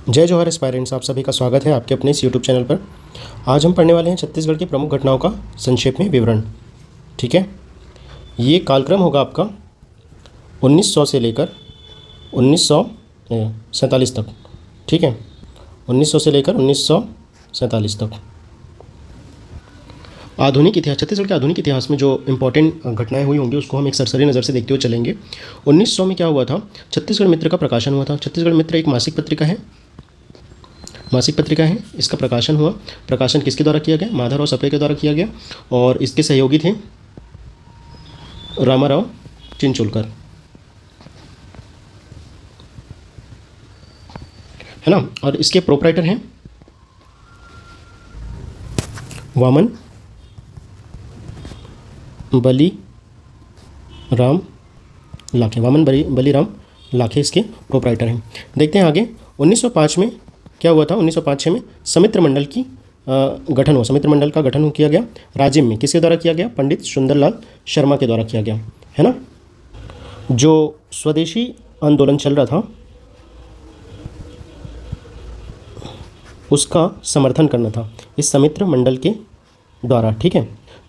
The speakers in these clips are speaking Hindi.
जय जवाहर एस्पायरेंट्स, आप सभी का स्वागत है आपके अपने इस यूट्यूब चैनल पर। आज हम पढ़ने वाले हैं छत्तीसगढ़ की प्रमुख घटनाओं का संक्षेप में विवरण। ठीक है, ये कालक्रम होगा आपका 1900 से लेकर 1947 तक। ठीक है, 1900 से लेकर 1947 तक। आधुनिक इतिहास, छत्तीसगढ़ के आधुनिक इतिहास में जो इंपॉर्टेंट घटनाएं हुई होंगी उसको हम एक सरसरी नज़र से देखते हुए चलेंगे। 1900 में क्या हुआ था? छत्तीसगढ़ मित्र का प्रकाशन हुआ था। छत्तीसगढ़ मित्र एक मासिक पत्रिका है, इसका प्रकाशन हुआ। प्रकाशन किसके द्वारा किया गया? माधवराव सप्रे के द्वारा किया गया और इसके सहयोगी थे रामाराव चिंचोलकर, है ना। और इसके प्रोपराइटर हैं वामन बली राम लाखे। बली राम लाखे इसके प्रोपराइटर हैं। देखते हैं आगे। 1905 में क्या हुआ था? 1905-06 में समित्र मंडल की गठन हुआ। समित्र मंडल का गठन किया गया राजिम में। किसके द्वारा किया गया? पंडित सुंदरलाल शर्मा के द्वारा किया गया, है ना। जो स्वदेशी आंदोलन चल रहा था उसका समर्थन करना था इस समित्र मंडल के द्वारा। ठीक है,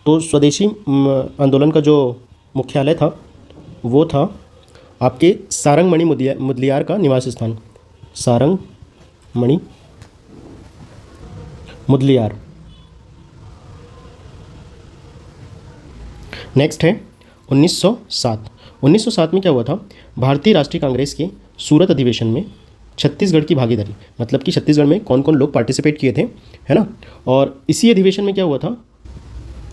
तो स्वदेशी आंदोलन का जो मुख्यालय था वो था आपके सारंगमणि मुदलियार का निवास स्थान, सारंगमणि मुदलियार। नेक्स्ट है 1907। 1907 में क्या हुआ था? भारतीय राष्ट्रीय कांग्रेस के सूरत अधिवेशन में छत्तीसगढ़ की भागीदारी, मतलब कि छत्तीसगढ़ में कौन कौन लोग पार्टिसिपेट किए थे, है ना। और इसी अधिवेशन में क्या हुआ था?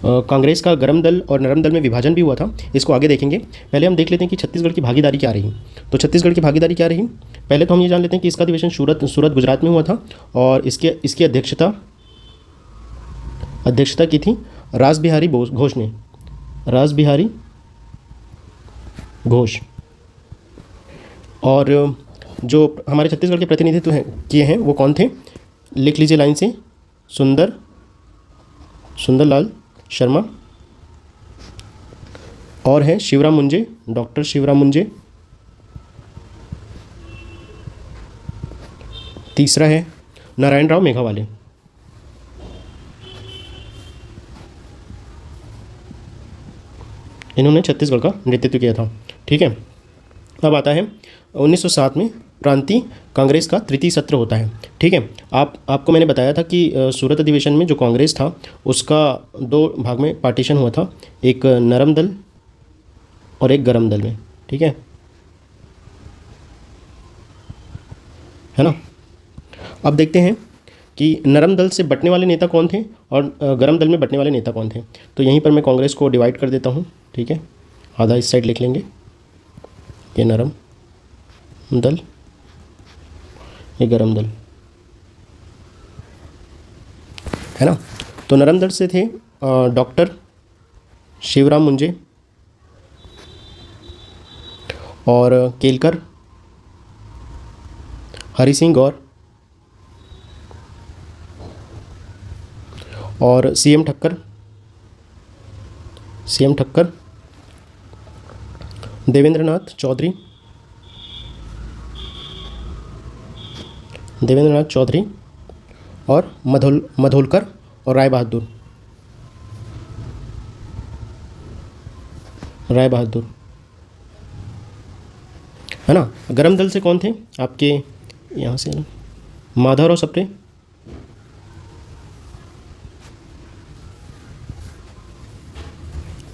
कांग्रेस का गर्म दल और नरम दल में विभाजन भी हुआ था। इसको आगे देखेंगे। पहले हम देख लेते हैं कि छत्तीसगढ़ की भागीदारी क्या रही। तो छत्तीसगढ़ की भागीदारी क्या रही? पहले तो हम ये जान लेते हैं कि इसका अधिवेशन सूरत गुजरात में हुआ था और इसकी अध्यक्षता की थी रासबिहारी घोष ने। रासबिहारी घोष। और जो हमारे छत्तीसगढ़ के प्रतिनिधित्व किए हैं वो कौन थे? लिख लीजिए लाइन से। सुंदरलाल शर्मा, और है शिवराम मुंजे, डॉक्टर शिवराम मुंजे। तीसरा है नारायण राव मेघावाले। इन्होंने छत्तीसगढ़ का नेतृत्व किया था। ठीक है, अब आता है 1907 में प्रांतीय कांग्रेस का तृतीय सत्र होता है। ठीक है, आपको मैंने बताया था कि सूरत अधिवेशन में जो कांग्रेस था उसका दो भाग में पार्टीशन हुआ था, एक नरम दल और एक गरम दल में। ठीक है ना। अब देखते हैं कि नरम दल से बंटने वाले नेता कौन थे और गरम दल में बंटने वाले नेता कौन थे। तो यहीं पर मैं कांग्रेस को डिवाइड कर देता हूँ। ठीक है, आधा इस साइड लिख लेंगे, ये नरम दल, ये गरम दल, है ना। तो नरम दल से थे डॉक्टर शिवराम मुंजे और केलकर, हरि सिंह गौर और सीएम ठक्कर, देवेंद्रनाथ चौधरी और मधोलकर और राय बहादुर, है ना। गरम दल से कौन थे आपके? यहाँ से ना, माधवराव सप्रे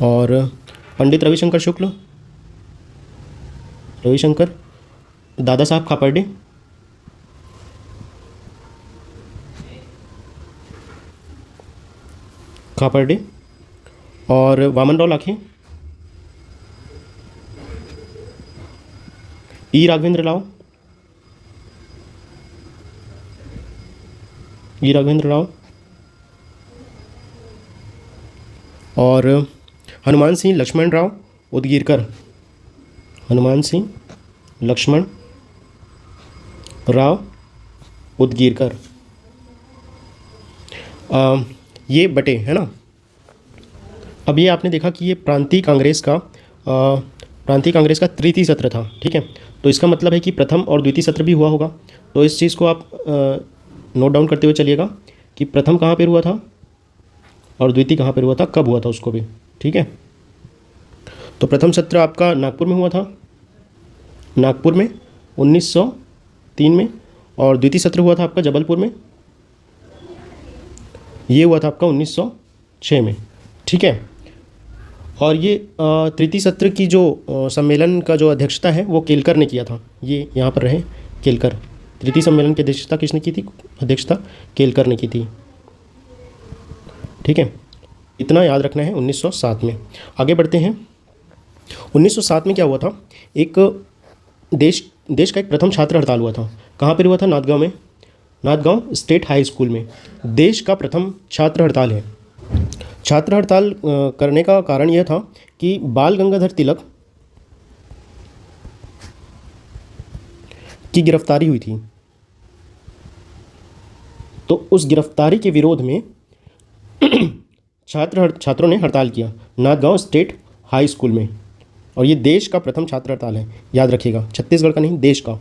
और पंडित रविशंकर दादा साहब खापर्डे और वामनराव लाखे, ई राघवेंद्र राव और हनुमान सिंह लक्ष्मण राव उदगीरकर, ये बटे, है ना। अब ये आपने देखा कि ये प्रांतीय कांग्रेस का प्रांतीय कांग्रेस का तृतीय सत्र था, ठीक है। तो इसका मतलब है कि प्रथम और द्वितीय सत्र भी हुआ होगा। तो इस चीज़ को आप नोट डाउन करते हुए चलिएगा कि प्रथम कहाँ पर हुआ था और द्वितीय कहाँ पर हुआ था, कब हुआ था उसको भी, ठीक है। तो प्रथम सत्र आपका नागपुर में हुआ था, नागपुर में 1903 में, और द्वितीय सत्र हुआ था आपका जबलपुर में, ये हुआ था आपका 1906 में, ठीक है। और ये तृतीय सत्र की जो सम्मेलन का जो अध्यक्षता है वो केलकर ने किया था, ये यहाँ पर रहे केलकर। तृतीय सम्मेलन की अध्यक्षता किसने की थी? अध्यक्षता केलकर ने की थी, ठीक है। इतना याद रखना है 1907 में। आगे बढ़ते हैं। 1907 में क्या हुआ था? एक देश का एक प्रथम छात्र हड़ताल हुआ था। कहाँ पर हुआ था? नांदगांव में, नांदगांव स्टेट हाई स्कूल में देश का प्रथम छात्र हड़ताल है। छात्र हड़ताल करने का कारण यह था कि बाल गंगाधर तिलक की गिरफ्तारी हुई थी। तो उस गिरफ्तारी के विरोध में छात्रों ने हड़ताल किया नांदगांव स्टेट हाई स्कूल में, और ये देश का प्रथम छात्र हड़ताल है, याद रखिएगा, छत्तीसगढ़ का नहीं, देश का।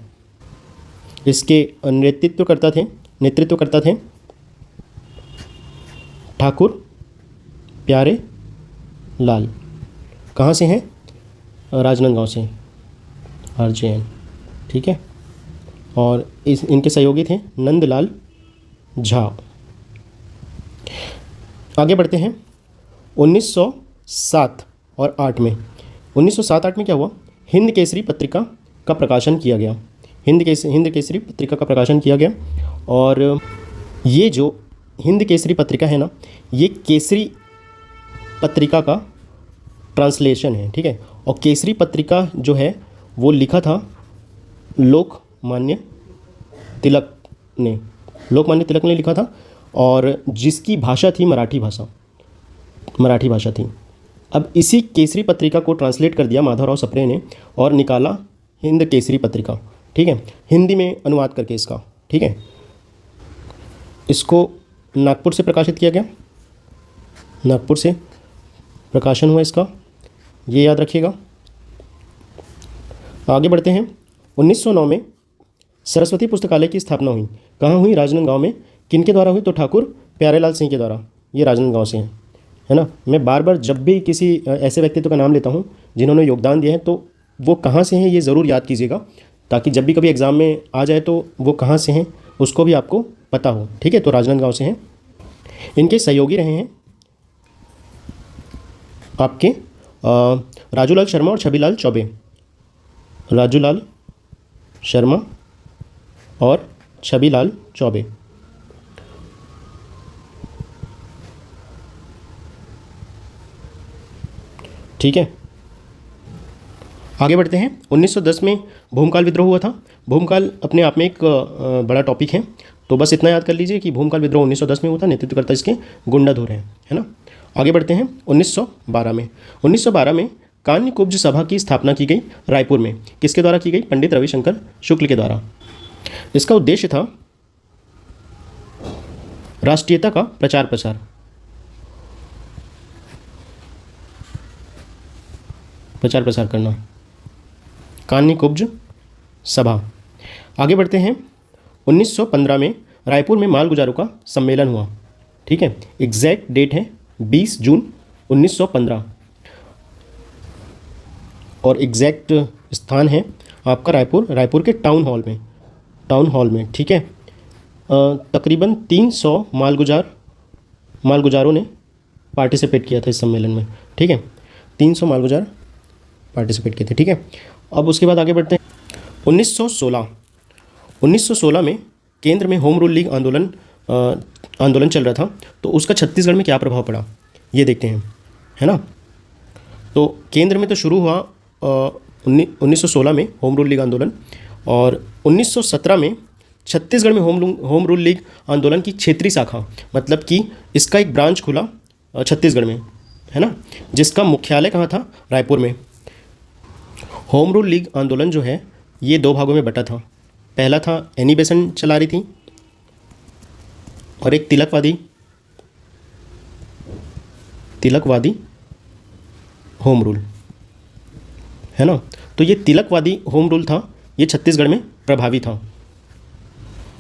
इसके नेतृत्व करता थे ठाकुर प्यारे लाल। कहाँ से हैं? राजनांदगांव से, RJN, ठीक है। और इनके सहयोगी थे नंदलाल झा। आगे बढ़ते हैं। 1907 और 8 में, 1907-8 में क्या हुआ? हिंद केसरी पत्रिका का प्रकाशन किया गया। हिंद केसरी पत्रिका का प्रकाशन किया गया। और ये जो हिंद केसरी पत्रिका है ना, ये केसरी पत्रिका का ट्रांसलेशन है, ठीक है। और केसरी पत्रिका जो है वो लिखा था लोकमान्य तिलक ने लिखा था, और जिसकी भाषा थी मराठी भाषा थी। अब इसी केसरी पत्रिका को ट्रांसलेट कर दिया माधवराव सप्रे ने और निकाला हिंद केसरी पत्रिका, ठीक है, हिंदी में अनुवाद करके इसका, ठीक है। इसको नागपुर से प्रकाशित किया गया, नागपुर से प्रकाशन हुआ इसका, ये याद रखिएगा। आगे बढ़ते हैं। 1909 में सरस्वती पुस्तकालय की स्थापना हुई। कहाँ हुई? राजनांदगांव में। किनके द्वारा हुई? तो ठाकुर प्यारेलाल सिंह के द्वारा। ये राजनांदगांव से है ना। मैं बार बार जब भी किसी ऐसे व्यक्तित्व का नाम लेता हूँ जिन्होंने योगदान दिया है, तो वो कहाँ से हैं ये ज़रूर याद कीजिएगा, ताकि जब भी कभी एग्ज़ाम में आ जाए तो वो कहाँ से हैं उसको भी आपको पता हो, ठीक है। तो राजनांदगांव से हैं। इनके सहयोगी रहे हैं आपके राजूलाल शर्मा और छबीलाल चौबे। राजूलाल शर्मा और छबीलाल चौबे, ठीक है। आगे बढ़ते हैं। 1910 में भूमकाल विद्रोह हुआ था। भूमकाल अपने आप में एक बड़ा टॉपिक है, तो बस इतना याद कर लीजिए कि भूमकाल विद्रोह 1910 में हुआ था। नेतृत्वकर्ता इसके गुंडाधुर हैं, है ना। आगे बढ़ते हैं। 1912 में कान्यकुब्ज सभा की स्थापना की गई रायपुर में। किसके द्वारा की गई? पंडित रविशंकर शुक्ल के द्वारा। इसका उद्देश्य था राष्ट्रीयता का प्रचार प्रसार करना। कान्यकुब्ज सभा। आगे बढ़ते हैं। 1915 में रायपुर में मालगुजारों का सम्मेलन हुआ, ठीक है। एग्जैक्ट डेट है 20 जून 1915, और एग्जैक्ट स्थान है आपका रायपुर के टाउन हॉल में, ठीक है। तकरीबन 300 मालगुजारों ने पार्टिसिपेट किया था इस सम्मेलन में, ठीक है। 300 मालगुजार पार्टिसिपेट किए थे, ठीक है। अब उसके बाद आगे बढ़ते हैं। 1916 में केंद्र में होम रूल लीग आंदोलन चल रहा था, तो उसका छत्तीसगढ़ में क्या प्रभाव पड़ा ये देखते हैं, है ना। तो केंद्र में तो शुरू हुआ 1916 में होम रूल लीग आंदोलन, और 1917 में छत्तीसगढ़ में होम रूल लीग आंदोलन की क्षेत्रीय शाखा, मतलब कि इसका एक ब्रांच खुला छत्तीसगढ़ में, है ना, जिसका मुख्यालय कहाँ था? रायपुर में। होम रूल लीग आंदोलन जो है ये 2 भागों में बटा था। पहला था एनी बेसेंट चला रही थी, और एक तिलकवादी होम रूल, है ना। तो ये तिलकवादी होम रूल था, ये छत्तीसगढ़ में प्रभावी था।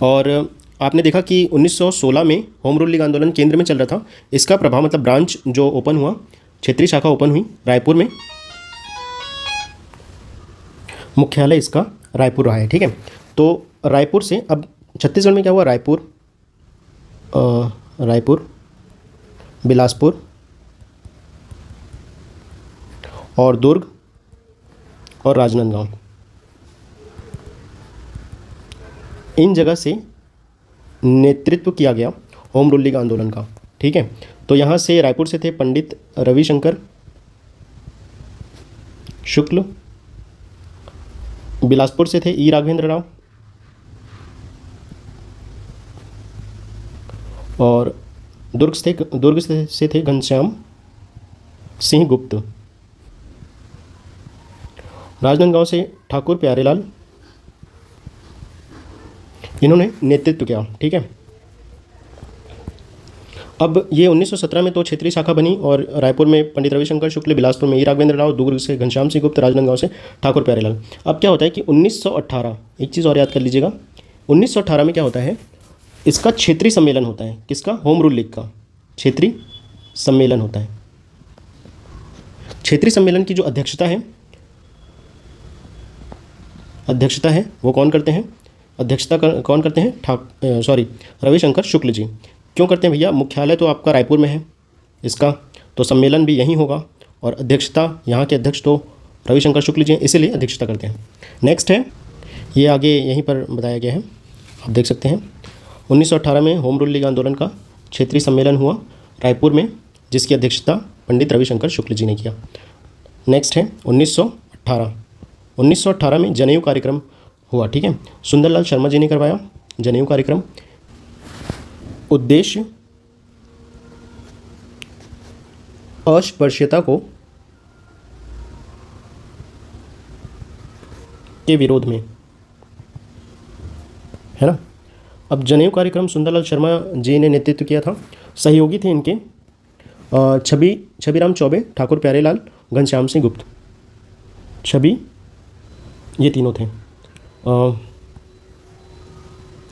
और आपने देखा कि 1916 में होम रूल लीग आंदोलन केंद्र में चल रहा था। इसका प्रभाव मतलब ब्रांच जो ओपन हुआ, क्षेत्रीय शाखा ओपन हुई रायपुर में, मुख्यालय इसका रायपुर रहा है। ठीक है, तो रायपुर से अब छत्तीसगढ़ में क्या हुआ, रायपुर, बिलासपुर और दुर्ग और राजनांदगांव, इन जगह से नेतृत्व किया गया होम रूल लीग आंदोलन का। ठीक है, तो यहाँ से रायपुर से थे पंडित रविशंकर शुक्ल, बिलासपुर से थे ई राघवेंद्र राव, और दुर्ग से थे घनश्याम सिंह गुप्त, राजनांदगांव से ठाकुर प्यारेलाल, इन्होंने नेतृत्व किया। ठीक है, अब ये 1917 में तो क्षेत्रीय शाखा बनी और रायपुर में पंडित रविशंकर शुक्ल, बिलासपुर में ई राघवेंद्र राव, दुर्ग से घनश्याम सिंह गुप्त, राजनांदगांव से ठाकुर प्यारेलाल। अब क्या होता है कि 1918, एक चीज़ और याद कर लीजिएगा, 1918 में क्या होता है, इसका क्षेत्रीय सम्मेलन होता है। किसका, होम रूल लीग का क्षेत्रीय सम्मेलन होता है। क्षेत्रीय सम्मेलन की जो अध्यक्षता है वो कौन करते हैं, कौन करते हैं, रविशंकर शुक्ल जी। क्यों करते हैं भैया, मुख्यालय तो आपका रायपुर में है इसका, तो सम्मेलन भी यहीं होगा और अध्यक्षता यहाँ के अध्यक्ष तो रविशंकर शुक्ल जी हैं, इसीलिए अध्यक्षता करते हैं। नेक्स्ट है, ये आगे यहीं पर बताया गया है, आप देख सकते हैं। 1918 में होम रूल लीग आंदोलन का क्षेत्रीय सम्मेलन हुआ रायपुर में, जिसकी अध्यक्षता पंडित रविशंकर शुक्ल जी ने किया। नेक्स्ट है 1918 में जनेऊ कार्यक्रम हुआ। ठीक है, सुंदरलाल शर्मा जी ने करवाया जनेऊ कार्यक्रम। उद्देश्य अस्पृश्यता के विरोध में, है ना। अब जनेऊ कार्यक्रम सुंदरलाल शर्मा जी ने नेतृत्व किया था। सहयोगी थे इनके छबीराम चौबे, ठाकुर प्यारेलाल, घनश्याम सिंह गुप्त। ये तीनों थे,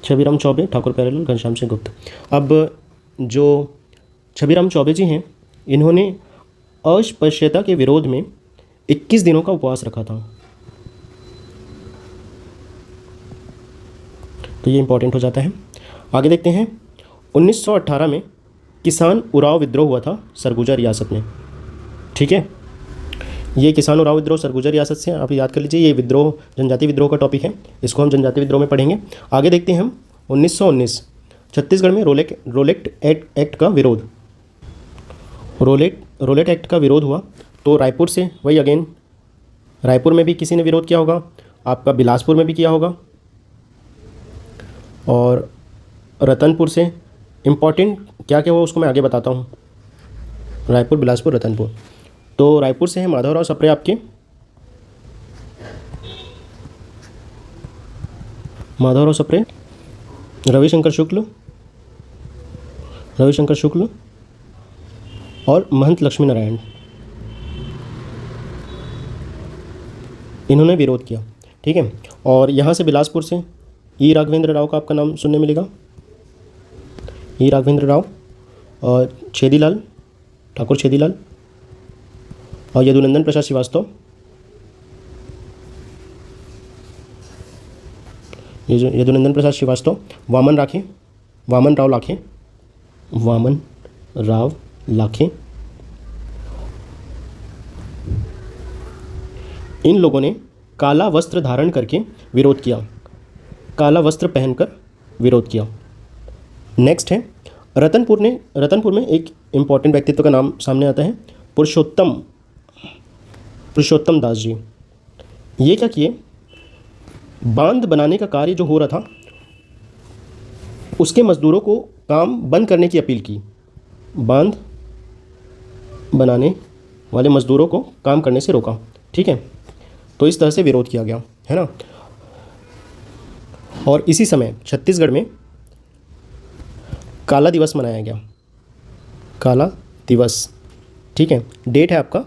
छबीराम चौबे, ठाकुर प्यारेलाल, घनश्याम सिंह गुप्त। अब जो छबीराम चौबे जी हैं, इन्होंने अस्पृश्यता के विरोध में 21 दिनों का उपवास रखा था। तो ये इंपॉर्टेंट हो जाता है। आगे देखते हैं, 1918 में किसान उराव विद्रोह हुआ था सरगुजा रियासत में। ठीक है, ये किसान उराव विद्रोह सरगुजा रियासत से, आप याद कर लीजिए, ये विद्रोह जनजाति विद्रोह का टॉपिक है, इसको हम जनजाति विद्रोह में पढ़ेंगे। आगे देखते हैं हम 1919 छत्तीसगढ़ में रोलेट एक्ट का विरोध, रोलेट एक्ट का विरोध हुआ। तो रायपुर से वही अगेन, रायपुर में भी किसी ने विरोध किया होगा, आपका बिलासपुर में भी किया होगा, और रतनपुर से। इम्पॉर्टेंट क्या क्या हुआ उसको मैं आगे बताता हूँ। रायपुर, बिलासपुर, रतनपुर। तो रायपुर से है माधवराव सप्रे, आपके माधवराव सप्रे, रविशंकर शुक्ल और महंत लक्ष्मी नारायण, इन्होंने विरोध किया। ठीक है, और यहाँ से बिलासपुर से ई राघवेंद्र राव का आपका नाम सुनने मिलेगा, ई राघवेंद्र राव, और छेदीलाल, ठाकुर छेदीलाल, और यदुनंदन प्रसाद श्रीवास्तव। यदुनंदन प्रसाद श्रीवास्तव, वामन राव लाखे, इन लोगों ने काला वस्त्र धारण करके विरोध किया, काला वस्त्र पहनकर विरोध किया। नेक्स्ट है रतनपुर में एक इम्पॉर्टेंट व्यक्तित्व का नाम सामने आता है, पुरुषोत्तम दास जी। ये क्या किए, बांध बनाने का कार्य जो हो रहा था उसके मजदूरों को काम बंद करने की अपील की, बांध बनाने वाले मजदूरों को काम करने से रोका। ठीक है, तो इस तरह से विरोध किया गया, है ना। और इसी समय छत्तीसगढ़ में काला दिवस मनाया गया, काला दिवस। ठीक है, डेट है आपका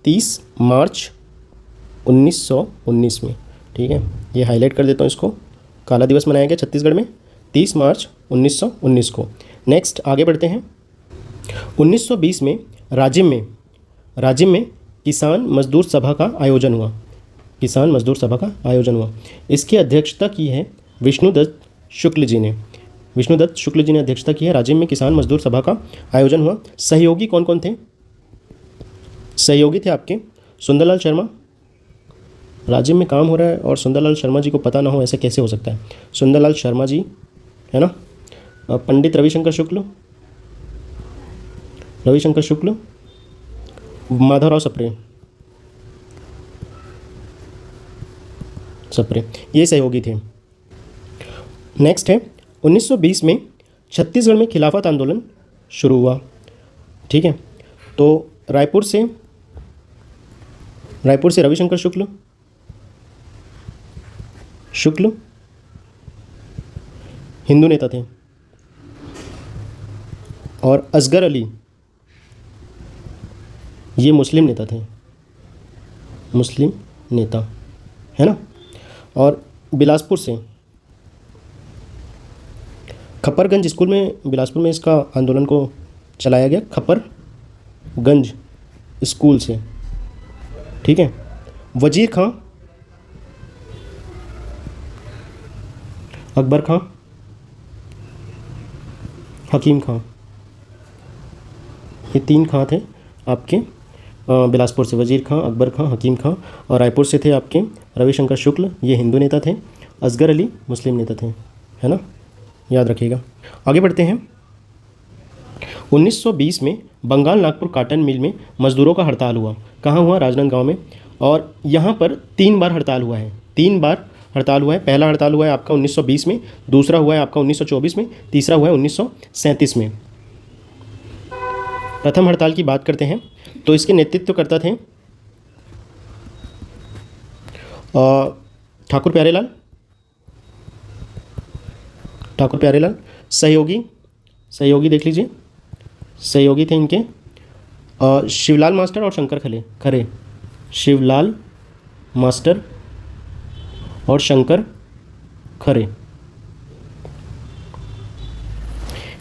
30 मार्च 1919 में। ठीक है, ये हाईलाइट कर देता हूँ इसको। काला दिवस मनाया गया छत्तीसगढ़ में 30 मार्च 1919 को। नेक्स्ट आगे बढ़ते हैं। 1920 में राज्य में किसान मजदूर सभा का आयोजन हुआ। किसान मजदूर सभा का आयोजन हुआ। इसकी अध्यक्षता की है विष्णुदत्त शुक्ल जी ने। विष्णुदत्त शुक्ल जी ने अध्यक्षता की है। राज्य में किसान मजदूर सभा का आयोजन हुआ। सहयोगी कौन कौन थे? सहयोगी थे आपके सुंदरलाल शर्मा। राज्य में काम हो रहा है और सुंदरलाल शर्मा जी को पता ना हो, ऐसे कैसे हो सकता है? सुंदरलाल शर्मा जी है ना। पंडित रविशंकर शुक्ल, माधवराव सप्रे, ये सहयोगी थे। नेक्स्ट है 1920 में छत्तीसगढ़ में खिलाफत आंदोलन शुरू हुआ। ठीक है, तो रायपुर से रविशंकर शुक्ल हिंदू नेता थे और असगर अली ये मुस्लिम नेता थे, मुस्लिम नेता है ना। और बिलासपुर से खपरगंज स्कूल में, बिलासपुर में इसका आंदोलन को चलाया गया, खपरगंज स्कूल से। ठीक है, वजीर खां, अकबर खां, हकीम खां, ये 3 खां थे आपके बिलासपुर से। वजीर खां, अकबर खां, हकीम खां। और रायपुर से थे आपके रविशंकर शुक्ल, ये हिंदू नेता थे। असगर अली मुस्लिम नेता थे, है ना, याद रखिएगा। आगे बढ़ते हैं। 1920 में बंगाल नागपुर काटन मिल में मजदूरों का हड़ताल हुआ। कहाँ हुआ? राजनांदगांव में। और यहाँ पर 3 बार हड़ताल हुआ है। 3 बार हड़ताल हुआ है। पहला हड़ताल हुआ है आपका 1920 में, दूसरा हुआ है आपका 1924 में, तीसरा हुआ है 1937 में। प्रथम हड़ताल की बात करते हैं तो इसके नेतृत्व करता थे ठाकुर प्यारेलाल। सहयोगी देख लीजिए, सहयोगी थे इनके शिवलाल मास्टर और शंकर खरे। शिवलाल मास्टर और शंकर खरे।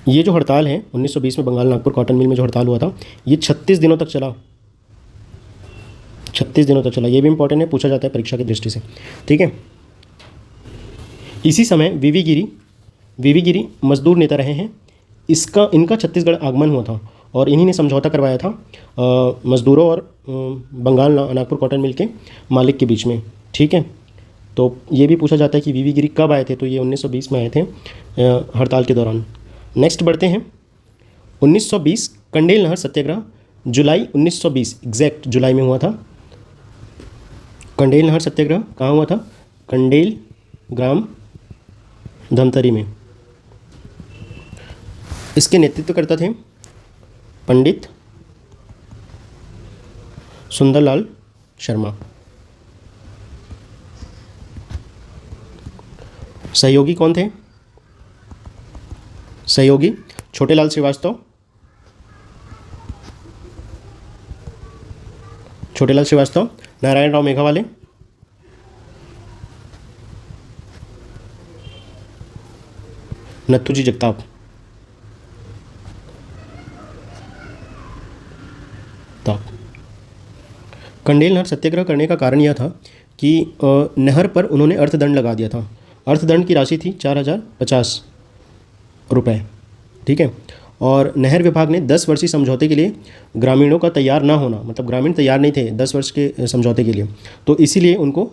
ये जो हड़ताल है 1920 में बंगाल नागपुर कॉटन मिल में जो हड़ताल हुआ था, ये 36 दिनों तक चला। 36 दिनों तक चला। ये भी इंपॉर्टेंट है, पूछा जाता है परीक्षा की दृष्टि से। ठीक है, इसी समय वीवी गिरी मजदूर नेता रहे हैं। इनका छत्तीसगढ़ आगमन हुआ था और इन्हीं ने समझौता करवाया था मजदूरों और बंगाल नागपुर कॉटन मिल के मालिक के बीच में। ठीक है, तो ये भी पूछा जाता है कि वीवी गिरी कब आए थे, तो ये 1920 में आए थे हड़ताल के दौरान। नेक्स्ट बढ़ते हैं। 1920 कंडेल नहर सत्याग्रह, जुलाई 1920 एग्जैक्ट जुलाई में हुआ था। कंडेल नहर सत्याग्रह कहाँ हुआ था? कंडेल ग्राम धमतरी में। इसके नेतृत्व करता थे पंडित सुंदरलाल शर्मा। सहयोगी कौन थे? सहयोगी छोटेलाल श्रीवास्तव, नारायण राव मेघावाले, नथुजी जगताप। कंडेल नहर सत्याग्रह करने का कारण यह था कि नहर पर उन्होंने अर्थदंड लगा दिया था। अर्थदंड की राशि थी 4050 रुपये। ठीक है, और नहर विभाग ने 10 वर्षीय समझौते के लिए ग्रामीणों का तैयार ना होना, मतलब ग्रामीण तैयार नहीं थे 10 वर्ष के समझौते के लिए, तो इसीलिए उनको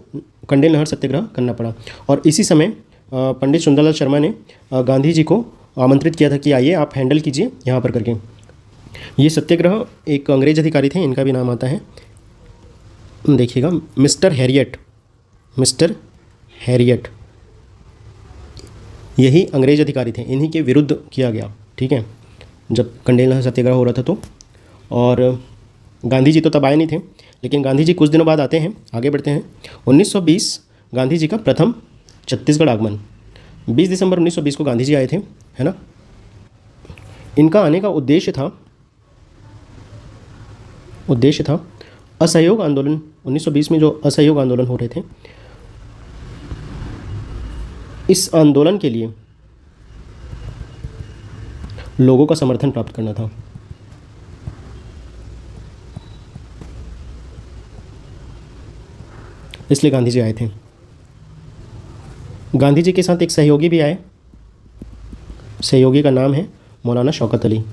कंडेल नहर सत्याग्रह करना पड़ा। और इसी समय पंडित सुंदरलाल शर्मा ने गांधी जी को आमंत्रित किया था कि आइए आप हैंडल कीजिए यहाँ पर करके। ये सत्याग्रह एक अंग्रेज अधिकारी थे, इनका भी नाम आता है, देखिएगा, मिस्टर हैरियट। यही अंग्रेज अधिकारी थे, इन्हीं के विरुद्ध किया गया। ठीक है, जब कंडेल नहर सत्याग्रह हो रहा था तो। और गांधी जी तो तब आए नहीं थे, लेकिन गांधी जी कुछ दिनों बाद आते हैं। आगे बढ़ते हैं। 1920 गांधी जी का प्रथम छत्तीसगढ़ आगमन। 20 दिसंबर 1920 को गांधी जी आए थे, है ना। इनका आने का उद्देश्य था असहयोग आंदोलन 1920 में जो असहयोग आंदोलन हो रहे थे, इस आंदोलन के लिए लोगों का समर्थन प्राप्त करना था। इसलिए गांधी जी आए थे। गांधी जी के साथ एक सहयोगी भी आए। सहयोगी का नाम है मौलाना शौकत अली।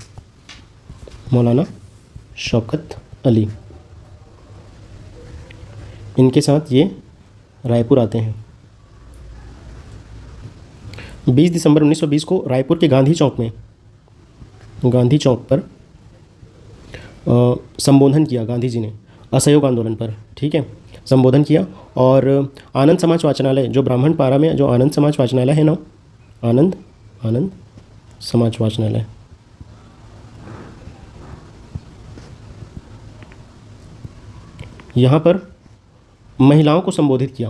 मौलाना शौकत अली, इनके साथ ये रायपुर आते हैं। 20 दिसंबर 1920 को रायपुर के गांधी चौक पर संबोधन किया गांधी जी ने असहयोग आंदोलन पर, ठीक है, संबोधन किया। और आनंद समाज वाचनालय, जो ब्राह्मण पारा में जो आनंद समाज वाचनालय है ना, आनंद समाज वाचनालय, यहाँ पर महिलाओं को संबोधित किया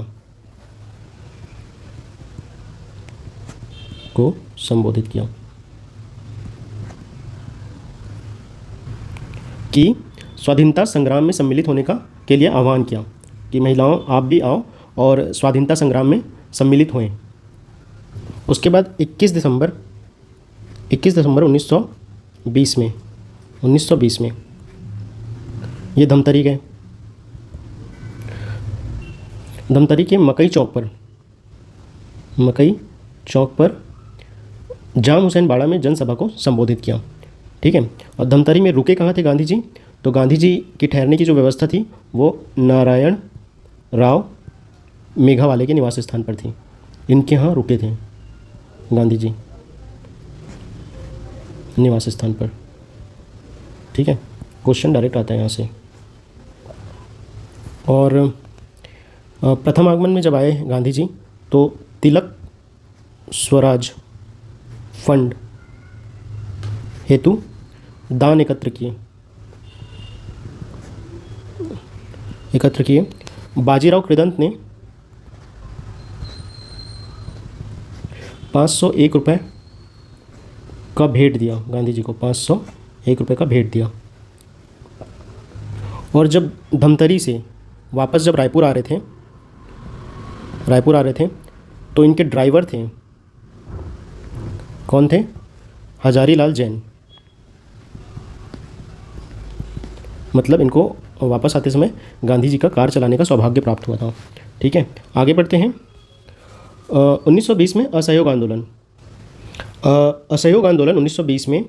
कि स्वाधीनता संग्राम में सम्मिलित होने के लिए आह्वान किया कि महिलाओं आप भी आओ और स्वाधीनता संग्राम में सम्मिलित होएं। उसके बाद 21 दिसंबर 1920 में ये धमतरी गए। धमतरी के मकई चौक पर जाम हुसैन बाड़ा में जनसभा को संबोधित किया, ठीक है। और धमतरी में रुके कहाँ थे गांधी जी? तो गांधी जी की ठहरने की जो व्यवस्था थी वो नारायण राव मेघावाले के निवास स्थान पर थी। इनके यहाँ रुके थे गांधी जी, निवास स्थान पर, ठीक है। क्वेश्चन डायरेक्ट आता है यहाँ से। और प्रथम आगमन में जब आए गांधी जी तो तिलक स्वराज फंड हेतु दान एकत्र किए। बाजीराव कृदंत ने 501 रुपये का भेंट दिया गांधी जी को, 501 रुपये का भेंट दिया। और जब धमतरी से वापस जब रायपुर आ रहे थे तो इनके ड्राइवर थे, कौन थे? हजारी लाल जैन। मतलब इनको वापस आते समय गांधी जी का कार चलाने का सौभाग्य प्राप्त हुआ था, ठीक है। आगे बढ़ते हैं। 1920 में असहयोग आंदोलन। 1920 में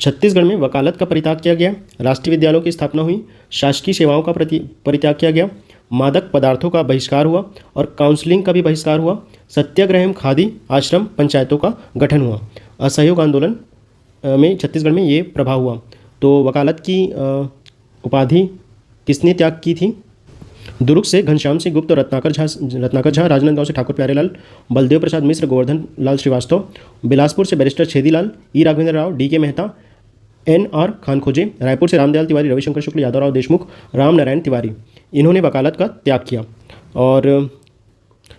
छत्तीसगढ़ में वकालत का परित्याग किया गया, राष्ट्रीय विद्यालयों की स्थापना हुई, शासकीय सेवाओं का परित्याग किया गया, मादक पदार्थों का बहिष्कार हुआ और काउंसलिंग का भी बहिष्कार हुआ, सत्याग्रह एवं खादी आश्रम पंचायतों का गठन हुआ। असहयोग आंदोलन में छत्तीसगढ़ में ये प्रभाव हुआ। तो वकालत की उपाधि किसने त्याग की थी? दुर्ग से घनश्याम सिंह गुप्त और रत्नाकर झा, राजनांदगांव से ठाकुर प्यारेलाल, बलदेव प्रसाद मिश्र, गोवर्धन लाल श्रीवास्तव, बिलासपुर से बैरिस्टर छेदीलाल, ई राघवेंद्र राव, डी.के. मेहता, N.R. खानखोजे, रायपुर से रामदयाल तिवारी, रविशंकर शुक्ल, यादवराव देशमुख, राम नारायण तिवारी, इन्होंने वकालत का त्याग किया। और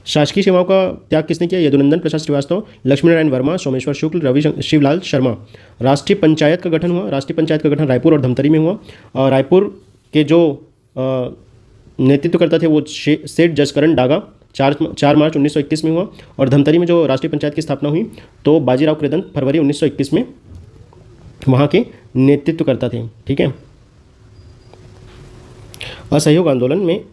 शासकीय सेवाओं का त्याग किसने किया? यदुनंदन प्रसाद श्रीवास्तव, लक्ष्मी नारायण वर्मा, सोमेश्वर शुक्ल, शिवलाल शर्मा। राष्ट्रीय पंचायत का गठन हुआ। राष्ट्रीय पंचायत का गठन रायपुर और धमतरी में हुआ। और रायपुर के जो नेतृत्व करता थे वो सेठ जसकरण डागा 4 मार्च 1921 में हुआ। और धमतरी में जो राष्ट्रीय पंचायत की स्थापना हुई तो बाजीराव कृदंत फरवरी 1921 में वहाँ के नेतृत्व करता थे, ठीक है। असहयोग आंदोलन में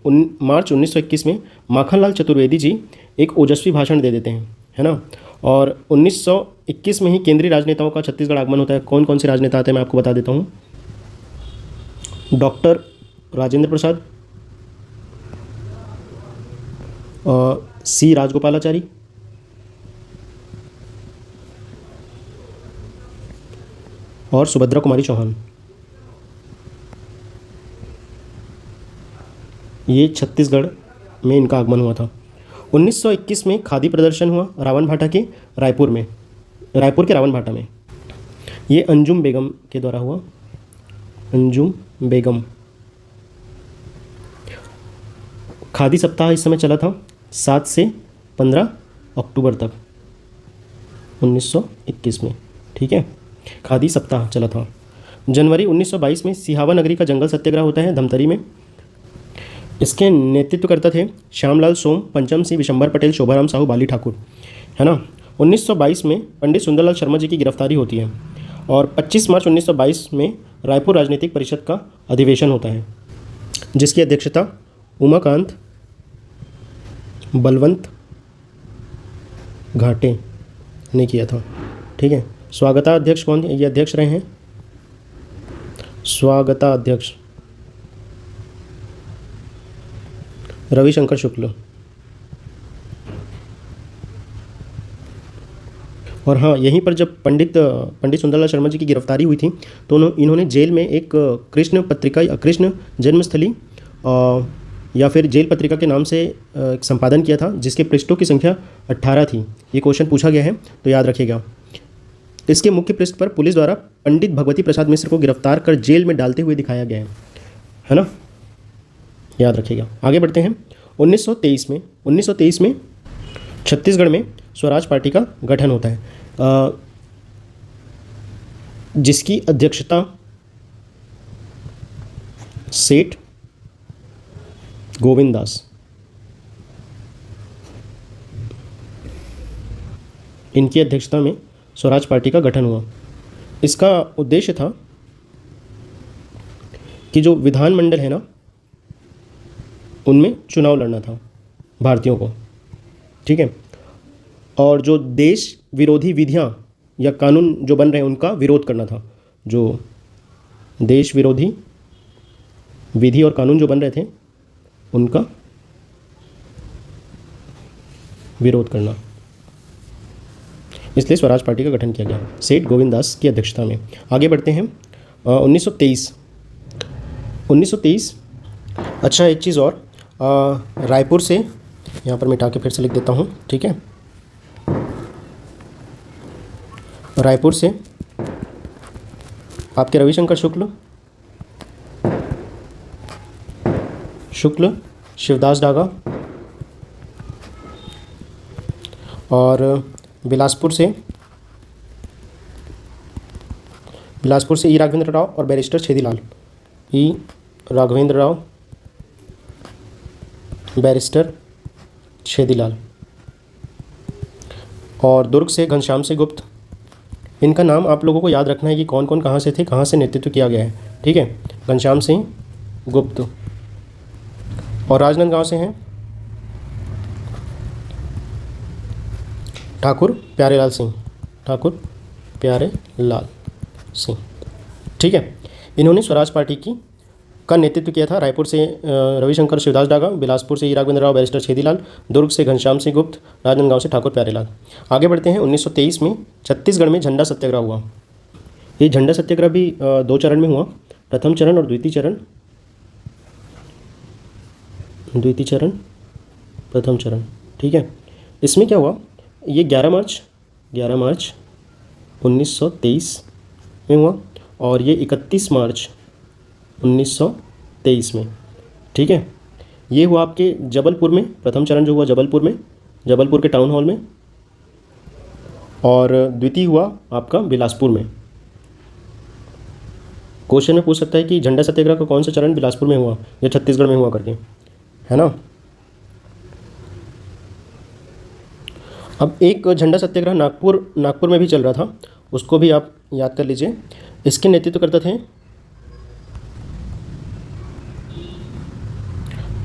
मार्च 1921 में माखनलाल चतुर्वेदी जी एक ओजस्वी भाषण दे देते हैं, है ना। और 1921 में ही केंद्रीय राजनेताओं का छत्तीसगढ़ आगमन होता है। कौन कौन से राजनेता आते हैं मैं आपको बता देता हूँ। डॉक्टर राजेंद्र प्रसाद, सी राजगोपालाचारी, और सुभद्रा कुमारी चौहान। ये छत्तीसगढ़ में इनका आगमन हुआ था। 1921 में खादी प्रदर्शन हुआ रावण भाटा के रायपुर के रावण भाटा में। ये अंजुम बेगम के द्वारा हुआ। अंजुम बेगम। खादी सप्ताह इस समय चला था 7 से 15 अक्टूबर तक 1921 में, ठीक है। खादी सप्ताह चला था। जनवरी 1922 में सिहावा नगरी का जंगल सत्याग्रह होता है धमतरी में। इसके नेतृत्व करता थे श्यामलाल सोम, पंचम सिंह, विशंबर पटेल, शोभाराम साहू, बाली ठाकुर, है ना। 1922 में पंडित सुंदरलाल शर्मा जी की गिरफ्तारी होती है और 25 मार्च 1922 में रायपुर राजनीतिक परिषद का अधिवेशन होता है जिसकी अध्यक्षता उमाकांत बलवंत घाटे ने किया था। ठीक है, स्वागताध्यक्ष कौन थे? ये अध्यक्ष रहे हैं स्वागताध्यक्ष रविशंकर शुक्ल। और हाँ, यहीं पर जब पंडित सुंदरलाल शर्मा जी की गिरफ्तारी हुई थी तो इन्होंने जेल में एक कृष्ण पत्रिका या कृष्ण जन्मस्थली या फिर जेल पत्रिका के नाम से एक संपादन किया था जिसके पृष्ठों की संख्या 18 थी। ये क्वेश्चन पूछा गया है तो याद रखिएगा। इसके मुख्य पृष्ठ पर पुलिस द्वारा पंडित भगवती प्रसाद मिश्र को गिरफ्तार कर जेल में डालते हुए दिखाया गया है ना, याद रखिएगा। आगे बढ़ते हैं। 1923 में छत्तीसगढ़ में स्वराज पार्टी का गठन होता है जिसकी अध्यक्षता सेठ गोविंद दास, इनकी अध्यक्षता में स्वराज पार्टी का गठन हुआ। इसका उद्देश्य था कि जो विधानमंडल है ना उनमें चुनाव लड़ना था भारतीयों को। ठीक है, और जो देश विरोधी विधियां या कानून जो बन रहे हैं उनका विरोध करना था। जो देश विरोधी विधि और कानून जो बन रहे थे उनका विरोध करना, इसलिए स्वराज पार्टी का गठन किया गया सेठ गोविंद दास की अध्यक्षता में। आगे बढ़ते हैं। 1923 अच्छा, एक चीज़ और, रायपुर से यहाँ पर मिटा के फिर से लिख देता हूँ। ठीक है, रायपुर से आपके रविशंकर शुक्ल, शिवदास डागा, और बिलासपुर से ई राघवेंद्र राव और बैरिस्टर छेदीलाल, ई राघवेंद्र राव, बैरिस्टर छेदीलाल, और दुर्ग से घनश्याम सिंह गुप्त। इनका नाम आप लोगों को याद रखना है कि कौन कौन कहाँ से थे, कहाँ से नेतृत्व किया गया है। ठीक है, घनश्याम सिंह गुप्त। और राजनांदगांव से हैं ठाकुर प्यारेलाल सिंह। ठीक है, इन्होंने स्वराज पार्टी का नेतृत्व किया था। रायपुर से रविशंकर शिवदास डागा, बिलासपुर से ई राघवेंद्र राव, बैरिस्टर छेदीलाल, दुर्ग से घनश्याम सिंह गुप्त, राजनांदगांव से ठाकुर प्यारेलाल। आगे बढ़ते हैं। 1923 में छत्तीसगढ़ में झंडा सत्याग्रह हुआ। ये झंडा सत्याग्रह भी 2 चरण में हुआ, प्रथम चरण और द्वितीय चरण, प्रथम चरण। ठीक है, इसमें क्या हुआ, ये 11 मार्च 1923 में हुआ और ये 31 मार्च 1923 में। ठीक है, ये हुआ आपके जबलपुर में, प्रथम चरण जो हुआ जबलपुर के टाउन हॉल में, और द्वितीय हुआ आपका बिलासपुर में। क्वेश्चन में पूछ सकता है कि झंडा सत्याग्रह का कौन सा चरण बिलासपुर में हुआ या छत्तीसगढ़ में हुआ करके, है ना। अब एक झंडा सत्याग्रह नागपुर में भी चल रहा था, उसको भी आप याद कर लीजिए। इसके नेतृत्व करते थे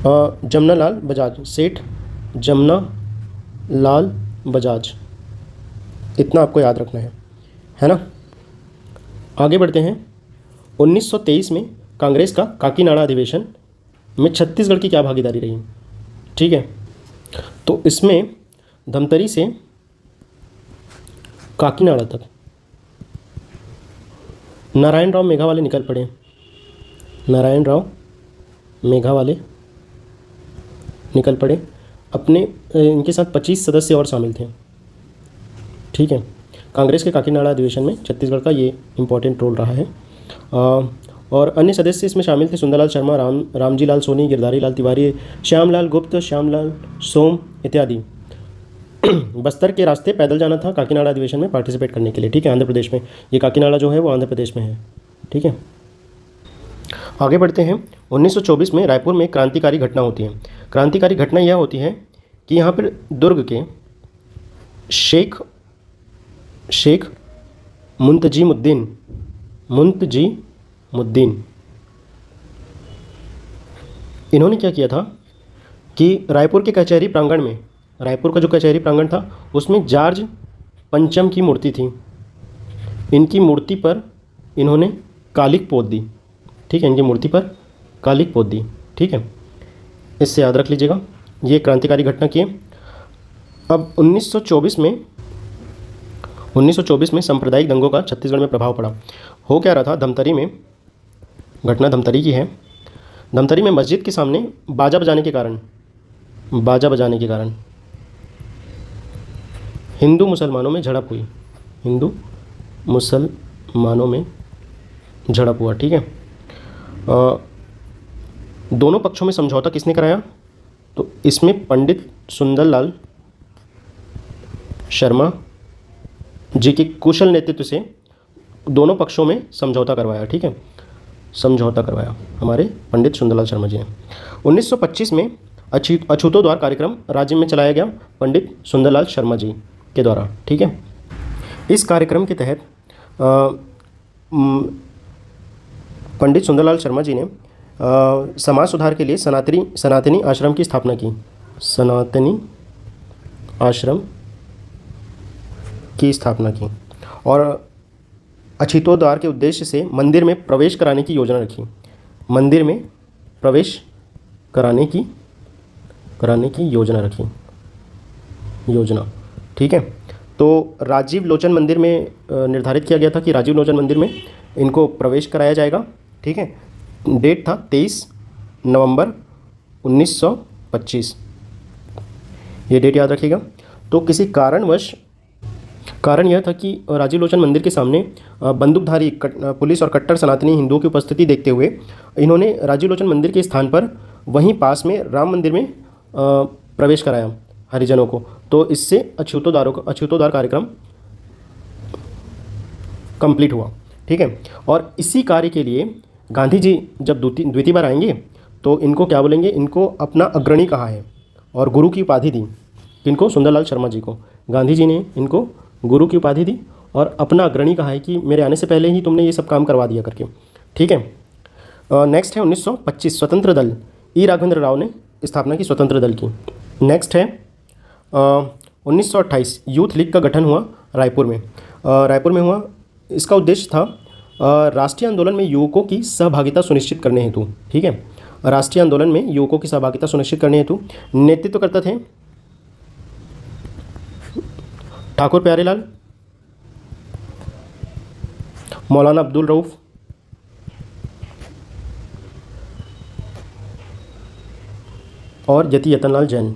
जमनालाल बजाज, सेठ जमनालाल बजाज, इतना आपको याद रखना है ना। आगे बढ़ते हैं। 1923 में कांग्रेस का काकीनाडा अधिवेशन में छत्तीसगढ़ की क्या भागीदारी रही। ठीक है, तो इसमें धमतरी से काकीनाडा तक नारायण राव मेघावाले निकल पड़े। अपने इनके साथ 25 सदस्य और शामिल थे। ठीक है, कांग्रेस के काकीनाडा अधिवेशन में छत्तीसगढ़ का ये इम्पोर्टेंट रोल रहा है। और अन्य सदस्य इसमें शामिल थे सुंदरलाल शर्मा, रामजी लाल सोनी, गिरधारी लाल तिवारी, श्यामलाल गुप्त, श्यामलाल सोम इत्यादि। बस्तर के रास्ते पैदल जाना था काकीनाडा अधिवेशन में पार्टिसिपेट करने के लिए। ठीक है, आंध्र प्रदेश में, ये काकीनाडा जो है वो आंध्र प्रदेश में है। ठीक है, आगे बढ़ते हैं। 1924 में रायपुर में क्रांतिकारी घटना होती है। क्रांतिकारी घटना यह होती है कि यहाँ पर दुर्ग के शेख मुंतजीमुद्दीन इन्होंने क्या किया था कि रायपुर के कचहरी प्रांगण में, रायपुर का जो कचहरी प्रांगण था उसमें जॉर्ज पंचम की मूर्ति थी। इनकी मूर्ति पर इन्होंने कालिक पोत दी। ठीक है, इनकी मूर्ति पर कालिक पोत दी। ठीक है, इससे याद रख लीजिएगा, ये क्रांतिकारी घटना की है। अब 1924 में सांप्रदायिक दंगों का छत्तीसगढ़ में प्रभाव पड़ा। हो क्या रहा था, धमतरी में, घटना धमतरी की है। धमतरी में मस्जिद के सामने बाजा बजाने के कारण हिंदू मुसलमानों में झड़प हुई। हिंदू मुसलमानों में झड़प हुआ। ठीक है, दोनों पक्षों में समझौता किसने कराया? तो इसमें पंडित सुंदरलाल शर्मा जी के कुशल नेतृत्व से दोनों पक्षों में समझौता करवाया। ठीक है, समझौता करवाया हमारे पंडित सुंदरलाल शर्मा जी ने। 1925 में अछूतोद्वार कार्यक्रम राज्य में चलाया गया पंडित सुंदरलाल शर्मा जी के द्वारा। ठीक है, इस कार्यक्रम के तहत पंडित सुंदरलाल शर्मा जी ने समाज सुधार के लिए सनातनी आश्रम की स्थापना की। सनातनी आश्रम की स्थापना की और अछूतोद्वार के उद्देश्य से मंदिर में प्रवेश कराने की योजना रखी। मंदिर में प्रवेश कराने की योजना रखी। ठीक है, तो राजीव लोचन मंदिर में निर्धारित किया गया था कि राजीव लोचन मंदिर में इनको प्रवेश कराया जाएगा। ठीक है, डेट था 23 नवंबर 1925, ये डेट याद रखिएगा। तो किसी कारण यह था कि राजीव लोचन मंदिर के सामने बंदूकधारी पुलिस और कट्टर सनातनी हिंदुओं की उपस्थिति देखते हुए इन्होंने राजीव लोचन मंदिर के स्थान पर वहीं पास में राम मंदिर में प्रवेश कराया हरिजनों को। तो इससे अछूतोद्वार कार्यक्रम कंप्लीट हुआ। ठीक है, और इसी कार्य के लिए गांधी जी जब द्वितीय बार आएंगे तो इनको क्या बोलेंगे? इनको अपना अग्रणी कहा है और गुरु की उपाधि दी। किनको? सुंदरलाल शर्मा जी को गांधी जी ने इनको गुरु की उपाधि दी और अपना अग्रणी कहा है कि मेरे आने से पहले ही तुमने ये सब काम करवा दिया करके। ठीक है, नेक्स्ट है 1925 स्वतंत्र दल। ई राघवेंद्र राव ने स्थापना की स्वतंत्र दल की। नेक्स्ट है 1928 यूथ लीग का गठन हुआ रायपुर में हुआ। इसका उद्देश्य था राष्ट्रीय आंदोलन में युवकों की सहभागिता सुनिश्चित करने हेतु। ठीक है, राष्ट्रीय आंदोलन में युवकों की सहभागिता सुनिश्चित करने हेतु नेतृत्व करते थे ठाकुर प्यारेलाल, मौलाना अब्दुल रऊफ, और यति यतनलाल जैन।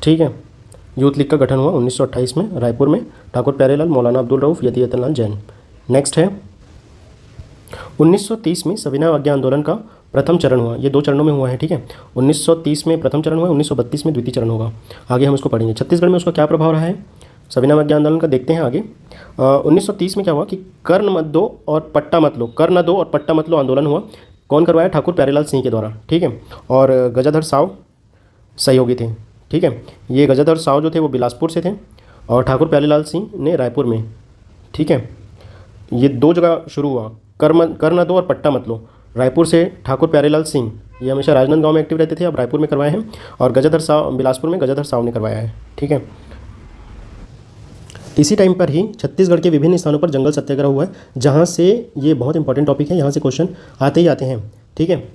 ठीक है, यूथ लीग का गठन हुआ 1928 में रायपुर में। ठाकुर प्यारेलाल, मौलाना अब्दुल रऊफ, यति यतनलाल जैन। नेक्स्ट है 1930 में सविनय अवज्ञा आंदोलन का प्रथम चरण हुआ। ये 2 चरणों में हुआ है। ठीक है, 1930 में प्रथम चरण हुआ, 1932 में द्वितीय चरण होगा। आगे हम इसको पढ़ेंगे। छत्तीसगढ़ में उसका क्या प्रभाव रहा है सविनय अवज्ञा आंदोलन का, देखते हैं आगे। 1930 में क्या हुआ कि कर न दो और पट्टा मत लो आंदोलन हुआ। कौन करवाया? ठाकुर प्यारेलाल सिंह के द्वारा। ठीक है, और गजाधर साव सहयोगी थे। ठीक है, ये गजाधर साव जो थे वो बिलासपुर से थे और ठाकुर प्यारेलाल सिंह ने रायपुर में। ठीक है, ये 2 जगह शुरू हुआ, कर न दो और पट्टा मत लो। रायपुर से ठाकुर प्यारेलाल सिंह, ये हमेशा राजनांदगांव में एक्टिव रहते थे, अब रायपुर में करवाए हैं। और गजाधर साव बिलासपुर में गजाधर साव ने करवाया है। ठीक है, इसी टाइम पर ही छत्तीसगढ़ के विभिन्न स्थानों पर जंगल सत्याग्रह हुआ है, जहाँ से ये बहुत इंपॉर्टेंट टॉपिक है, यहाँ से क्वेश्चन आते ही आते हैं। ठीक है,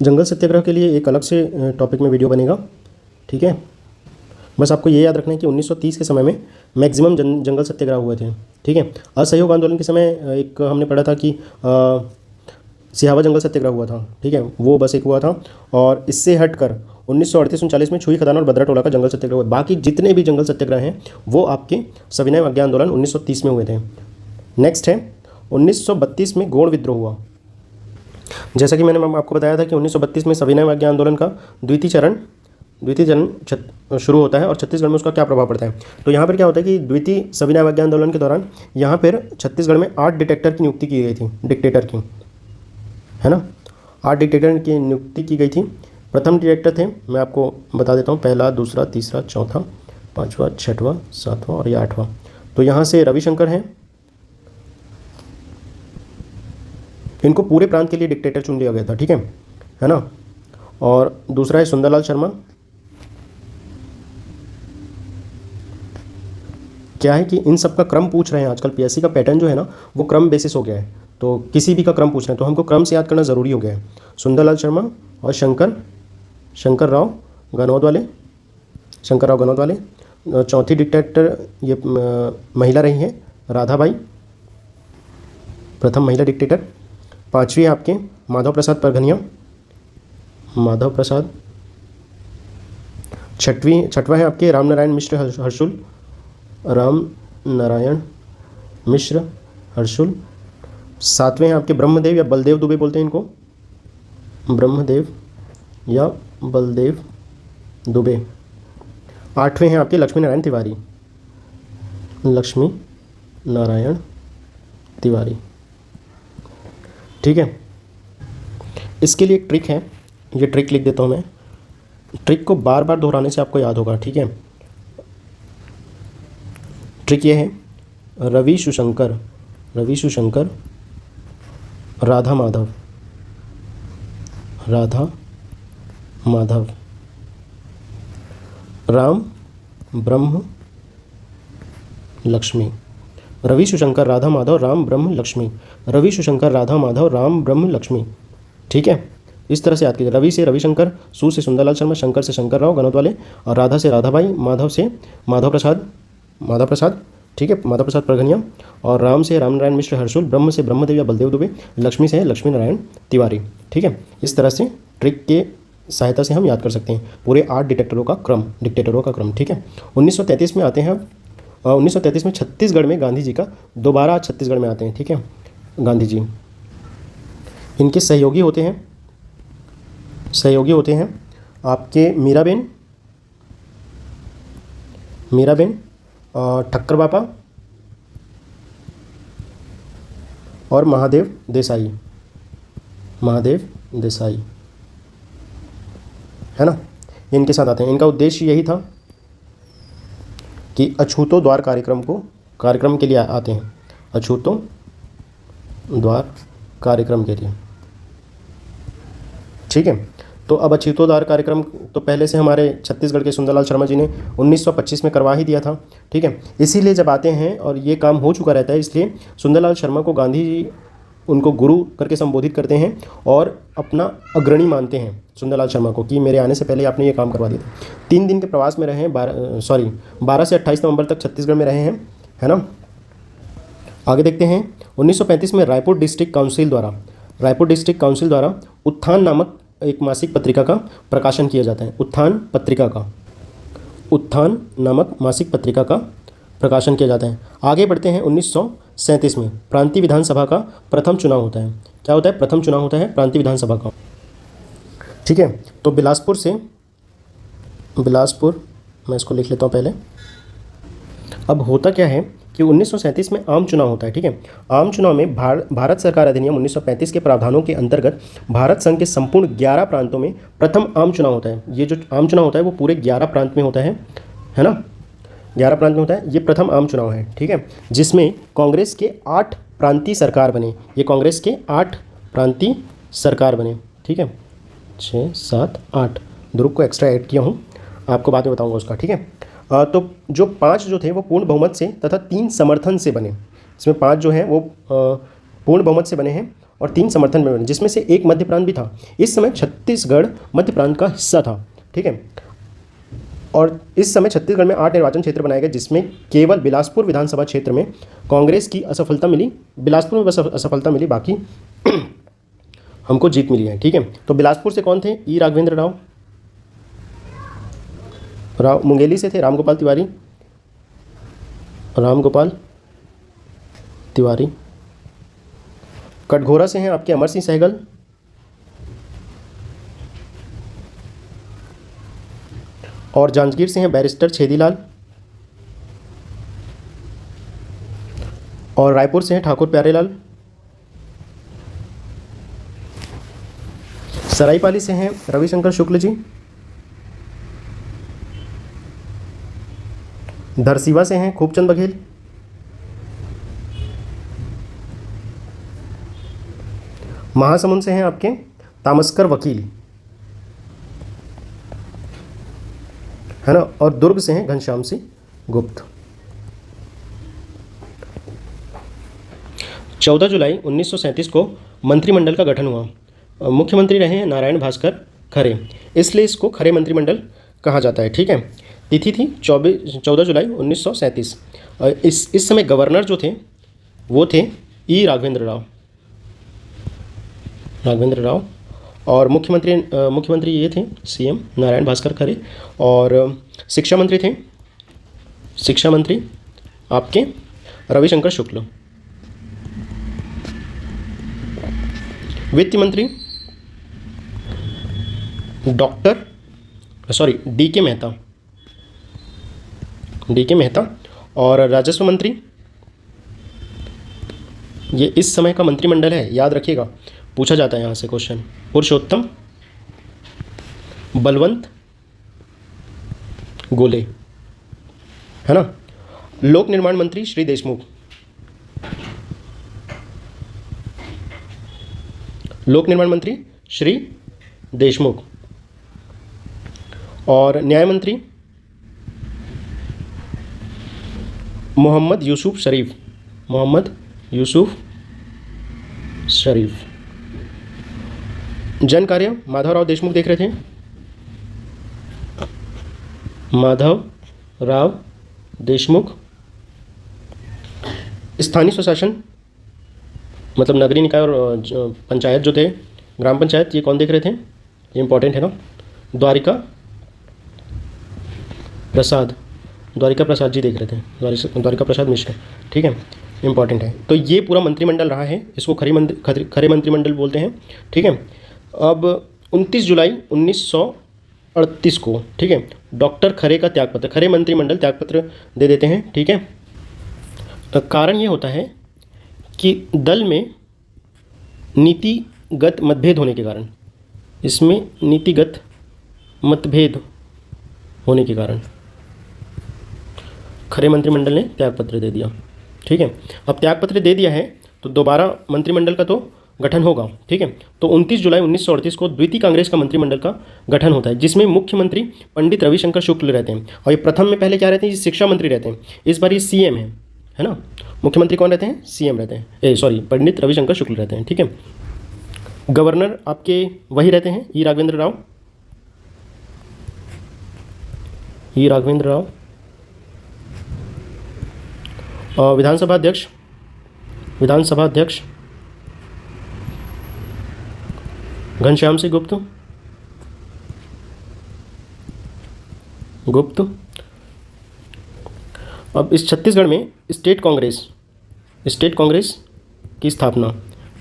जंगल सत्याग्रह के लिए एक अलग से टॉपिक में वीडियो बनेगा। ठीक है, बस आपको ये याद रखना है कि 1930 के समय में मैक्सिमम जंगल सत्याग्रह हुए थे। ठीक है, असहयोग आंदोलन के समय एक हमने पढ़ा था कि सिहावा जंगल सत्याग्रह हुआ था। ठीक है, वो बस एक हुआ था। और इससे हटकर 1938-39 में छुई खदान और बद्रा टोला का जंगल सत्याग्रह हुआ। बाकी जितने भी जंगल सत्याग्रह हैं वो आपके सविनय अवज्ञा आंदोलन 1930 में हुए थे। नेक्स्ट है 1932 में गौड़ विद्रोह हुआ। जैसा कि मैंने आपको बताया था कि 1932 में सविनय अवज्ञा आंदोलन का द्वितीय चरण द्वितीय चरण शुरू होता है और छत्तीसगढ़ में उसका क्या प्रभाव पड़ता है। तो यहाँ पर क्या होता है कि द्वितीय सविनय अवज्ञा आंदोलन के दौरान यहाँ पर छत्तीसगढ़ में 8 डिटेक्टर की नियुक्ति की गई थी, डिक्टेटर की, है ना, 8 डिक्टेटर की नियुक्ति की गई थी। प्रथम डिटेक्टर थे, मैं आपको बता देता हूँ, पहला, दूसरा, तीसरा, चौथा, पाँचवा, छठवां, सातवां और ये 8वां। तो यहाँ से रविशंकर हैं, इनको पूरे प्रांत के लिए डिक्टेटर चुन लिया गया था, ठीक है ना। और दूसरा है सुंदरलाल शर्मा। क्या है कि इन सब का क्रम पूछ रहे हैं आजकल, पीएससी का पैटर्न जो है ना वो क्रम बेसिस हो गया है, तो किसी भी का क्रम पूछ रहे हैं तो हमको क्रम से याद करना ज़रूरी हो गया है। सुंदरलाल शर्मा और शंकर राव गनौत वाले। चौथी डिक्टेटर ये महिला रही है राधाबाई, प्रथम महिला डिक्टेटर। 5वीं आपके माधव प्रसाद परगनिया। छठवां है आपके रामनारायण मिश्र हर्षुल। 7वें हैं आपके ब्रह्मदेव या बलदेव दुबे बोलते हैं इनको, ब्रह्मदेव या बलदेव दुबे। 8वें हैं आपके लक्ष्मी नारायण तिवारी, ठीक है। इसके लिए एक ट्रिक है, ये ट्रिक लिख देता हूँ मैं, ट्रिक को बार बार दोहराने से आपको याद होगा, ठीक है। ट्रिक ये है, रवि सुशंकर, राधा माधव, राम ब्रह्म लक्ष्मी। रवि सुशंकर राधा माधव राम ब्रह्म लक्ष्मी, ठीक है। इस तरह से याद कीजिए, रवि से रविशंकर, सु से सुंदरलाल शर्मा, शंकर से शंकर राव गनौत वाले, और राधा से राधाबाई, माधव से माधव प्रसाद, ठीक है, माधव प्रसाद परगनिया, और राम से रामनारायण मिश्र हर्षुल, ब्रह्म से ब्रह्मदेव या बलदेव दुबे, लक्ष्मी से लक्ष्मी नारायण तिवारी, ठीक है। इस तरह से ट्रिक के सहायता से हम याद कर सकते हैं पूरे 8 डिक्टेटरों का क्रम, ठीक है। 1933 में आते हैं। 1933 में छत्तीसगढ़ में गांधी जी का दोबारा छत्तीसगढ़ में आते हैं, ठीक है। गांधी जी, इनके सहयोगी होते हैं आपके मीराबेन, ठक्कर बापा और महादेव देसाई, है ना, इनके साथ आते हैं। इनका उद्देश्य यही था कि अछूतो द्वार कार्यक्रम के लिए आते हैं, अछूतो द्वार कार्यक्रम के लिए, ठीक है। तो अब अछूतो द्वार कार्यक्रम तो पहले से हमारे छत्तीसगढ़ के सुंदरलाल शर्मा जी ने 1925 में करवा ही दिया था, ठीक है। इसीलिए जब आते हैं और ये काम हो चुका रहता है, इसलिए सुंदरलाल शर्मा को गांधी जी उनको गुरु करके संबोधित करते हैं और अपना अग्रणी मानते हैं सुंदरलाल शर्मा को, कि मेरे आने से पहले आपने ये काम करवा दिया। 3 दिन के प्रवास में रहे हैं, 12 से 28 नवंबर तक छत्तीसगढ़ में रहे हैं, है ना। आगे देखते हैं। 1935 में रायपुर डिस्ट्रिक्ट काउंसिल द्वारा उत्थान नामक एक मासिक पत्रिका का प्रकाशन किया जाता है। उत्थान नामक मासिक पत्रिका का प्रकाशन किया जाता है। आगे बढ़ते हैं। 1937 में प्रांतीय विधानसभा का प्रथम चुनाव होता है। क्या होता है? प्रथम चुनाव होता है प्रांतीय विधानसभा का, ठीक है। तो बिलासपुर मैं इसको लिख लेता हूँ पहले। अब होता क्या है कि 1937 में आम चुनाव होता है, ठीक है। आम चुनाव में भारत सरकार अधिनियम 1935 के प्रावधानों के अंतर्गत भारत संघ के संपूर्ण 11 प्रांतों में प्रथम आम चुनाव होता है। ये जो आम चुनाव होता है वो पूरे 11 प्रांत में होता है ना, 11 प्रांत में होता है। ये प्रथम आम चुनाव है, ठीक है, जिसमें कांग्रेस के 8 प्रांतीय सरकार बने। ये कांग्रेस के 8 प्रांतीय सरकार बने, ठीक है। 6, 7, 8 ध्रुव को एक्स्ट्रा ऐड किया हूँ, आपको बाद में बताऊँगा उसका, ठीक है। तो जो 5 जो थे वो पूर्ण बहुमत से तथा 3 समर्थन से बने। इसमें 5 जो हैं वो पूर्ण बहुमत से बने हैं और 3 समर्थन में बने, जिसमें से एक मध्य प्रांत भी था। इस समय छत्तीसगढ़ मध्य प्रांत का हिस्सा था, ठीक है। और इस समय छत्तीसगढ़ में 8 निर्वाचन क्षेत्र बनाए गए, जिसमें केवल बिलासपुर विधानसभा क्षेत्र में कांग्रेस की असफलता मिली। बिलासपुर में बस असफलता मिली, बाकी हमको जीत मिली है, ठीक है। तो बिलासपुर से कौन थे? ई राघवेंद्र राव। मुंगेली से थे रामगोपाल तिवारी। कटघोरा से हैं आपके अमर सिंह सहगल। और जांजगीर से हैं बैरिस्टर छेदीलाल, और रायपुर से हैं ठाकुर प्यारेलाल, सरायपाली से हैं रविशंकर शुक्ल जी, धरसीवा से हैं खूबचंद बघेल, महासमुंद से हैं आपके तामस्कर वकील, है ना, और दुर्ग से हैं घनश्याम सिंह गुप्त। 14 जुलाई 1937 को मंत्रिमंडल का गठन हुआ। मुख्यमंत्री रहे हैं नारायण भास्कर खरे, इसलिए इसको खरे मंत्रिमंडल कहा जाता है। ठीक है, तिथि थी 14 जुलाई 1937। इस समय गवर्नर जो थे वो थे ई राघवेंद्र राव, और मुख्यमंत्री ये थे सीएम नारायण भास्कर खरे, और शिक्षा मंत्री आपके रविशंकर शुक्ल, वित्त मंत्री डी के मेहता, और राजस्व मंत्री, ये इस समय का मंत्रिमंडल है, याद रखिएगा, पूछा जाता है यहाँ से क्वेश्चन, पुरुषोत्तम बलवंत गोले, है ना। लोक निर्माण मंत्री श्री देशमुख, और न्याय मंत्री मोहम्मद यूसुफ शरीफ। जन कार्य माधवराव देशमुख देख रहे थे, माधवराव देशमुख। स्थानीय स्वशासन मतलब नगरीय निकाय और पंचायत जो थे, ग्राम पंचायत, ये कौन देख रहे थे, ये इंपॉर्टेंट है ना, द्वारिका प्रसाद जी देख रहे थे, द्वारिका प्रसाद मिश्र। ठीक है, इंपॉर्टेंट है। तो ये पूरा मंत्रिमंडल रहा है, इसको खरे मंत्रिमंडल बोलते हैं। ठीक है, अब 29 जुलाई 1938 को, ठीक है, डॉक्टर खरे का त्यागपत्र, खरे मंत्रिमंडल त्यागपत्र दे देते हैं। ठीक है, कारण ये होता है कि दल में नीतिगत मतभेद होने के कारण, इसमें नीतिगत मतभेद होने के कारण खरे मंत्रिमंडल ने त्यागपत्र दे दिया। ठीक है, अब त्यागपत्र दे दिया है तो दोबारा मंत्रिमंडल का तो गठन होगा। ठीक है, तो 29 जुलाई 1938 को द्वितीय कांग्रेस का मंत्रिमंडल का गठन होता है, जिसमें मुख्यमंत्री पंडित रविशंकर शुक्ल रहते हैं, और ये प्रथम में पहले क्या रहते हैं, शिक्षा मंत्री रहते हैं। इस बार ये सीएम है ना। मुख्यमंत्री कौन रहते हैं, सीएम रहते हैं, पंडित रविशंकर शुक्ल रहते हैं। ठीक है, गवर्नर आपके वही रहते हैं, ई राघवेंद्र राव। और विधानसभा अध्यक्ष घनश्याम सिंह गुप्त। अब इस छत्तीसगढ़ में स्टेट कांग्रेस की स्थापना,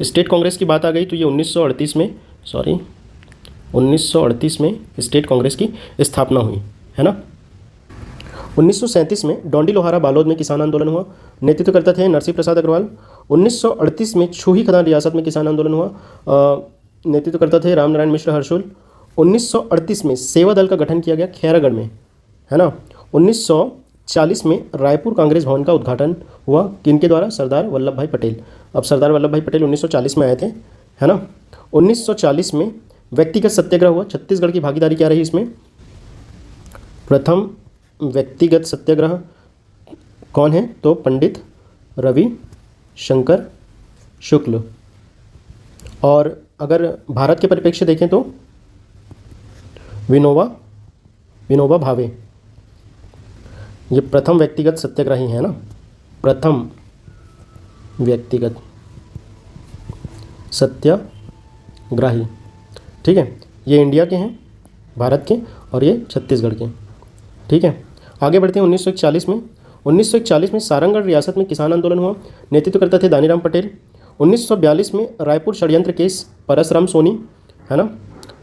स्टेट कांग्रेस की बात आ गई तो ये 1938 में स्टेट कांग्रेस की स्थापना हुई, है ना। 1937 में डोंडी लोहारा बालोद में किसान आंदोलन हुआ, नेतृत्व करते थे नरसिंह प्रसाद अग्रवाल। 1938 में छूही खदान रियासत में किसान आंदोलन हुआ, नेतृत्व करता थे रामनारायण मिश्र हर्षुल। 1938 में सेवा दल का गठन किया गया खैरागढ़ में, है ना। 1940 में रायपुर कांग्रेस भवन का उद्घाटन हुआ, किनके द्वारा, सरदार वल्लभ भाई पटेल। अब सरदार वल्लभ भाई पटेल 1940 में आए थे, है ना। 1940 में व्यक्तिगत सत्याग्रह हुआ, छत्तीसगढ़ की भागीदारी क्या रही इसमें, प्रथम व्यक्तिगत सत्याग्रह कौन है, तो पंडित रविशंकर शुक्ल। और अगर भारत के परिप्रेक्ष्य देखें तो विनोबा भावे, ये प्रथम व्यक्तिगत सत्याग्रही है ना, प्रथम व्यक्तिगत सत्याग्रही। ठीक है, ये इंडिया के हैं, भारत के, और ये छत्तीसगढ़ के। ठीक है, आगे बढ़ते हैं 1941 में सारंगढ़ रियासत में किसान आंदोलन हुआ, नेतृत्व करते थे दानीराम पटेल। 1942 में रायपुर षड्यंत्र केस, परसराम सोनी, है ना,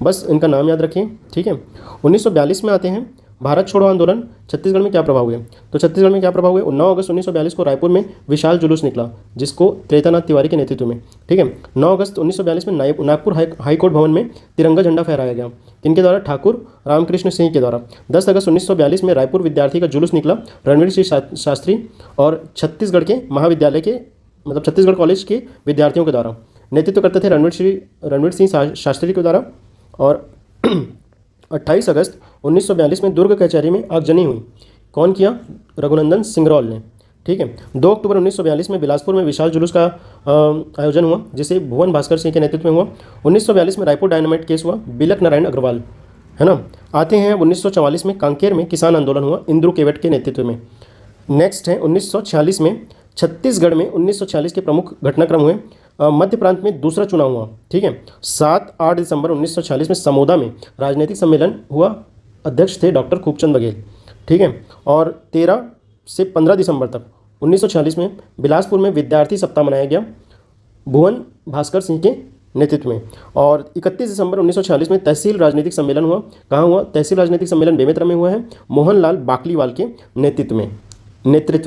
बस इनका नाम याद रखें। ठीक है, 1942 में आते हैं भारत छोड़ो आंदोलन छत्तीसगढ़ में क्या प्रभाव हुए? तो छत्तीसगढ़ में क्या प्रभाव हुए? 9 अगस्त 1942 को रायपुर में विशाल जुलूस निकला, जिसको त्रेतानाथ तिवारी के नेतृत्व में, ठीक है। 9 अगस्त 1942 में नागपुर हाईकोर्ट भवन में तिरंगा झंडा फहराया गया, किनके द्वारा? ठाकुर रामकृष्ण सिंह के द्वारा। 10 अगस्त 1942 में रायपुर विद्यार्थी का जुलूस निकला, रणवीर सिंह शास्त्री और छत्तीसगढ़ के महाविद्यालय के मतलब छत्तीसगढ़ कॉलेज के विद्यार्थियों के द्वारा। नेतृत्व करते थे रणवीर सिंह शास्त्री के द्वारा। और 28 अगस्त 1942 में दुर्ग कचहरी में आगजनी हुई, कौन किया? रघुनंदन सिंगरौल ने, ठीक है। 2 अक्टूबर 1942 में बिलासपुर में विशाल जुलूस का आयोजन हुआ, जिसे भुवन भास्कर सिंह के नेतृत्व में हुआ। 1942 में रायपुर डायनामाइट केस हुआ, बिलक नारायण अग्रवाल, है ना। आते हैं 1944 में कांकेर में किसान आंदोलन हुआ, इंद्रू केवट के नेतृत्व में। नेक्स्ट है 1946 में छत्तीसगढ़ में 1946 के प्रमुख घटनाक्रम हुए। मध्य प्रांत में दूसरा चुनाव हुआ, ठीक है। 7-8 दिसंबर 1946 में समोदा में राजनीतिक सम्मेलन हुआ, अध्यक्ष थे डॉक्टर खूबचंद बघेल, ठीक है। और 13 से 15 दिसंबर तक 1946 में बिलासपुर में विद्यार्थी सप्ताह मनाया गया, भुवन भास्कर सिंह के नेतृत्व में। और 31 दिसंबर 1946 में तहसील राजनीतिक सम्मेलन हुआ, कहाँ हुआ? तहसील राजनीतिक सम्मेलन बेमेतरा में हुआ है, मोहनलाल बाकलीवाल के नेतृत्व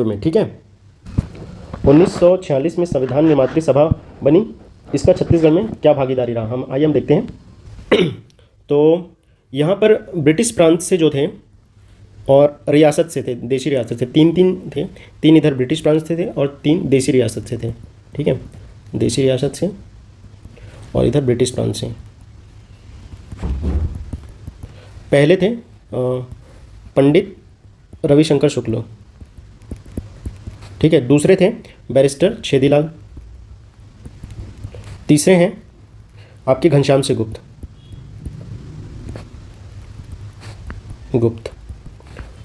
में, ठीक है। 1946 में संविधान निर्मात्री सभा बनी, इसका छत्तीसगढ़ में क्या भागीदारी रहा? हम देखते हैं। तो यहाँ पर ब्रिटिश प्रांत से जो थे और रियासत से थे, देशी रियासत से, तीन थे। 3 इधर ब्रिटिश प्रांत से थे और 3 देशी रियासत से थे, ठीक है। देशी रियासत से और इधर ब्रिटिश प्रांत से। पहले थे पंडित रविशंकर शुक्ल, ठीक है। दूसरे थे बैरिस्टर छेदीलाल। तीसरे हैं आपके घनश्याम से गुप्त,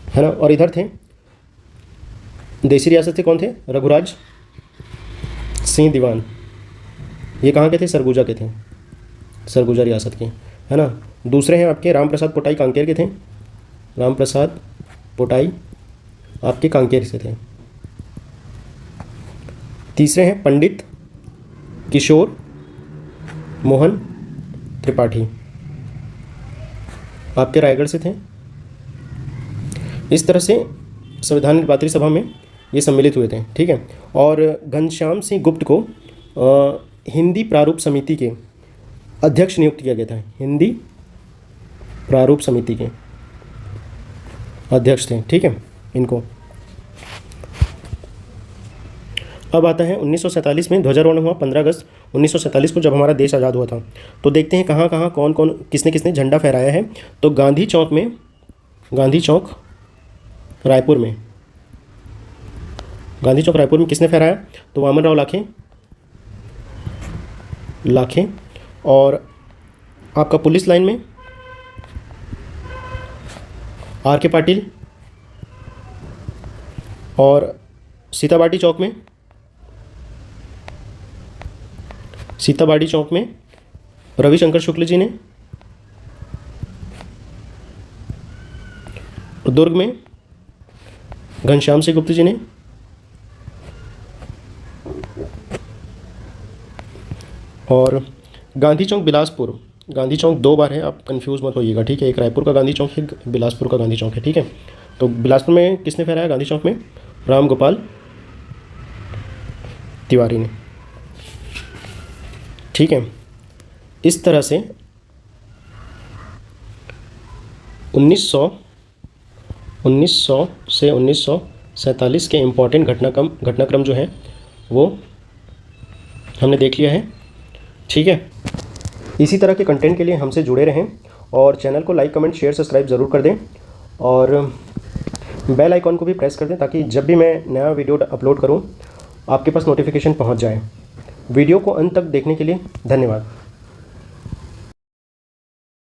है ना। और इधर थे देशी रियासत से कौन थे? रघुराज सिंह दीवान। ये कहाँ के थे? सरगुजा के थे, सरगुजा रियासत के, है ना। दूसरे हैं आपके रामप्रसाद पोटाई, कांकेर के थे। रामप्रसाद पोटाई आपके कांकेर से थे। तीसरे हैं पंडित किशोर मोहन त्रिपाठी, आपके रायगढ़ से थे। इस तरह से संविधान निर्मात्री सभा में ये सम्मिलित हुए थे, ठीक है। और घनश्याम सिंह गुप्त को हिंदी प्रारूप समिति के अध्यक्ष नियुक्त किया गया था, हिंदी प्रारूप समिति के अध्यक्ष थे, ठीक है इनको। अब आता है 1947 में ध्वजारोहण हुआ, 15 अगस्त 1947 को, जब हमारा देश आज़ाद हुआ था। तो देखते हैं कहाँ कहाँ कौन कौन किसने किसने झंडा फहराया है। तो गांधी चौक रायपुर में किसने फहराया? तो वामन राव लाखे। और आपका पुलिस लाइन में आर के पाटिल। और सीताबाड़ी चौक में रविशंकर शुक्ल जी ने। दुर्ग में घनश्याम सिंह गुप्त जी ने। और गांधी चौक बिलासपुर, गांधी चौक 2 बार है, आप कंफ्यूज मत होइएगा, ठीक है। एक रायपुर का गांधी चौक है, बिलासपुर का गांधी चौक है, ठीक है। तो बिलासपुर में किसने फहराया? गांधी चौक में राम गोपाल तिवारी ने, ठीक है। इस तरह से 1900 से 1947 के इम्पॉर्टेंट घटनाक्रम जो है वो हमने देख लिया है, ठीक है। इसी तरह के कंटेंट के लिए हमसे जुड़े रहें और चैनल को लाइक, कमेंट, शेयर, सब्सक्राइब ज़रूर कर दें और बेल आइकॉन को भी प्रेस कर दें, ताकि जब भी मैं नया वीडियो अपलोड करूं आपके पास नोटिफिकेशन पहुंच जाए। वीडियो को अंत तक देखने के लिए धन्यवाद।